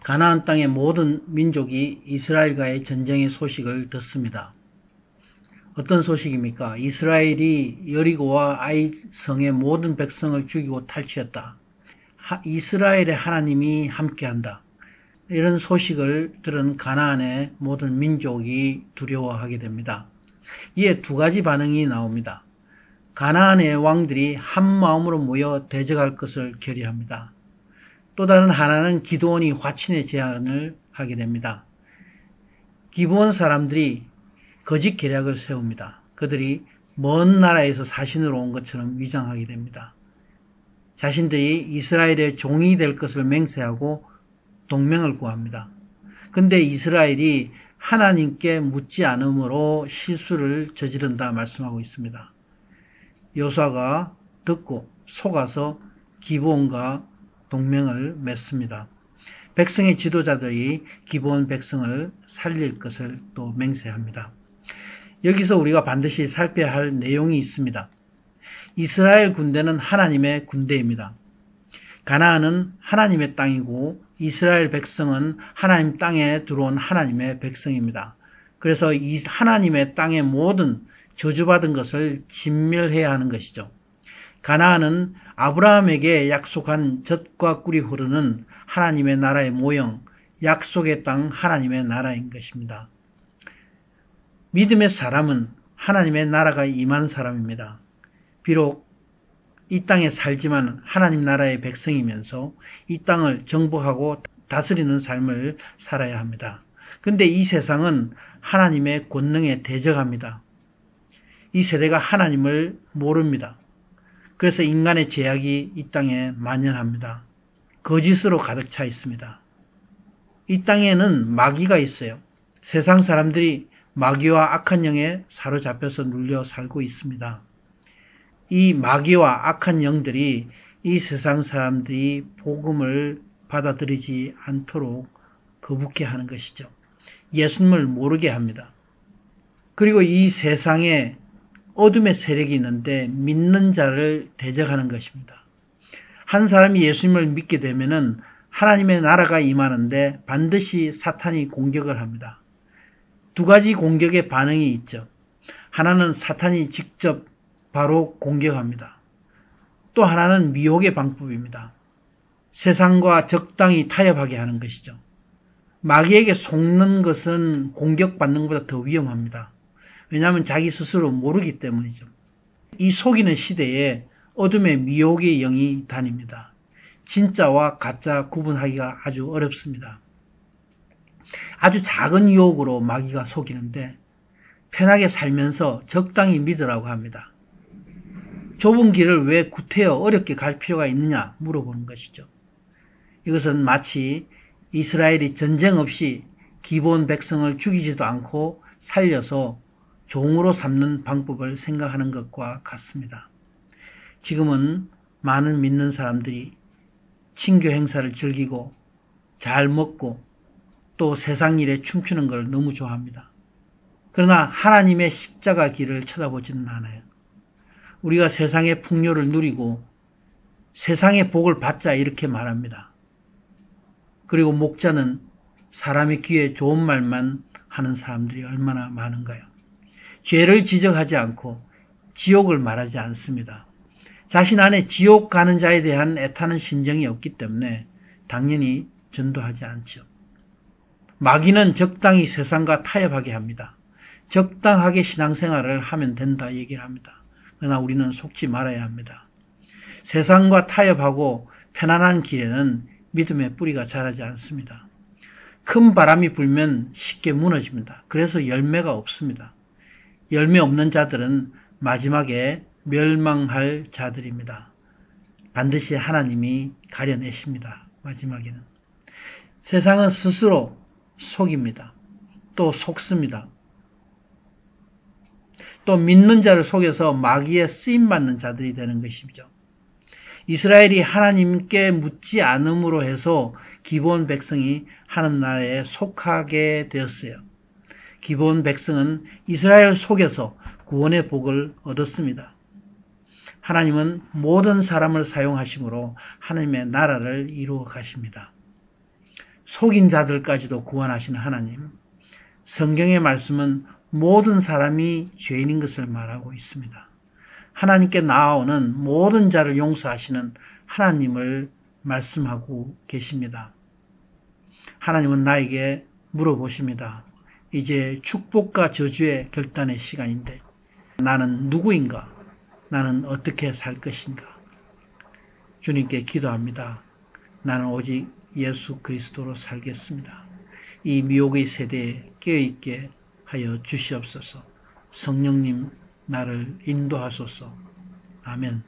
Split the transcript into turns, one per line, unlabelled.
가나안 땅의 모든 민족이 이스라엘과의 전쟁의 소식을 듣습니다. 어떤 소식입니까? 이스라엘이 여리고와 아이 성의 모든 백성을 죽이고 탈취했다. 이스라엘의 하나님이 함께한다. 이런 소식을 들은 가나안의 모든 민족이 두려워하게 됩니다. 이에 두 가지 반응이 나옵니다. 가나안의 왕들이 한 마음으로 모여 대적할 것을 결의합니다. 또 다른 하나는 기드온이 화친의 제안을 하게 됩니다. 기브온 사람들이 거짓 계략을 세웁니다. 그들이 먼 나라에서 사신으로 온 것처럼 위장하게 됩니다. 자신들이 이스라엘의 종이 될 것을 맹세하고 동맹을 구합니다. 근데 이스라엘이 하나님께 묻지 않으므로 실수를 저지른다 말씀하고 있습니다. 여호수아가 듣고 속아서 기브온과 동맹을 맺습니다. 백성의 지도자들이 기브온 백성을 살릴 것을 또 맹세합니다. 여기서 우리가 반드시 살펴야 할 내용이 있습니다. 이스라엘 군대는 하나님의 군대입니다. 가나안은 하나님의 땅이고 이스라엘 백성은 하나님 땅에 들어온 하나님의 백성입니다. 그래서 이 하나님의 땅의 모든 저주받은 것을 진멸해야 하는 것이죠. 가나안은 아브라함에게 약속한 젖과 꿀이 흐르는 하나님의 나라의 모형, 약속의 땅 하나님의 나라인 것입니다. 믿음의 사람은 하나님의 나라가 임한 사람입니다. 비록 이 땅에 살지만 하나님 나라의 백성이면서 이 땅을 정복하고 다스리는 삶을 살아야 합니다. 그런데 이 세상은 하나님의 권능에 대적합니다. 이 세대가 하나님을 모릅니다. 그래서 인간의 죄악이 이 땅에 만연합니다. 거짓으로 가득 차 있습니다. 이 땅에는 마귀가 있어요. 세상 사람들이 마귀와 악한 영에 사로잡혀서 눌려 살고 있습니다. 이 마귀와 악한 영들이 이 세상 사람들이 복음을 받아들이지 않도록 거북해 하는 것이죠. 예수님을 모르게 합니다. 그리고 이 세상에 어둠의 세력이 있는데 믿는 자를 대적하는 것입니다. 한 사람이 예수님을 믿게 되면은 하나님의 나라가 임하는데 반드시 사탄이 공격을 합니다. 두 가지 공격의 반응이 있죠. 하나는 사탄이 직접 바로 공격합니다. 또 하나는 미혹의 방법입니다. 세상과 적당히 타협하게 하는 것이죠. 마귀에게 속는 것은 공격받는 것보다 더 위험합니다. 왜냐하면 자기 스스로 모르기 때문이죠. 이 속이는 시대에 어둠의 미혹의 영이 다닙니다. 진짜와 가짜 구분하기가 아주 어렵습니다. 아주 작은 유혹으로 마귀가 속이는데 편하게 살면서 적당히 믿으라고 합니다. 좁은 길을 왜 구태여 어렵게 갈 필요가 있느냐 물어보는 것이죠. 이것은 마치 이스라엘이 전쟁 없이 기브온 백성을 죽이지도 않고 살려서 종으로 삼는 방법을 생각하는 것과 같습니다. 지금은 많은 믿는 사람들이 친교 행사를 즐기고 잘 먹고 또 세상 일에 춤추는 걸 너무 좋아합니다. 그러나 하나님의 십자가 길을 쳐다보지는 않아요. 우리가 세상의 풍요를 누리고 세상의 복을 받자 이렇게 말합니다. 그리고 목자는 사람의 귀에 좋은 말만 하는 사람들이 얼마나 많은가요? 죄를 지적하지 않고 지옥을 말하지 않습니다. 자신 안에 지옥 가는 자에 대한 애타는 심정이 없기 때문에 당연히 전도하지 않죠. 마귀는 적당히 세상과 타협하게 합니다. 적당하게 신앙생활을 하면 된다 얘기를 합니다. 그러나 우리는 속지 말아야 합니다. 세상과 타협하고 편안한 길에는 믿음의 뿌리가 자라지 않습니다. 큰 바람이 불면 쉽게 무너집니다. 그래서 열매가 없습니다. 열매 없는 자들은 마지막에 멸망할 자들입니다. 반드시 하나님이 가려내십니다. 마지막에는. 세상은 스스로 속입니다. 또 속습니다. 또 믿는 자를 속여서 마귀에 쓰임받는 자들이 되는 것이죠. 이스라엘이 하나님께 묻지 않음으로 해서 기브온 백성이 하나님 나라에 속하게 되었어요. 기브온 백성은 이스라엘 속에서 구원의 복을 얻었습니다. 하나님은 모든 사람을 사용하심으로 하나님의 나라를 이루어 가십니다. 속인 자들까지도 구원하시는 하나님. 성경의 말씀은 모든 사람이 죄인인 것을 말하고 있습니다. 하나님께 나아오는 모든 자를 용서하시는 하나님을 말씀하고 계십니다. 하나님은 나에게 물어보십니다. 이제 축복과 저주의 결단의 시간인데 나는 누구인가? 나는 어떻게 살 것인가? 주님께 기도합니다. 나는 오직 예수 그리스도로 살겠습니다. 이 미혹의 세대에 깨어있게 하여 주시옵소서. 성령님 나를 인도하소서. 아멘.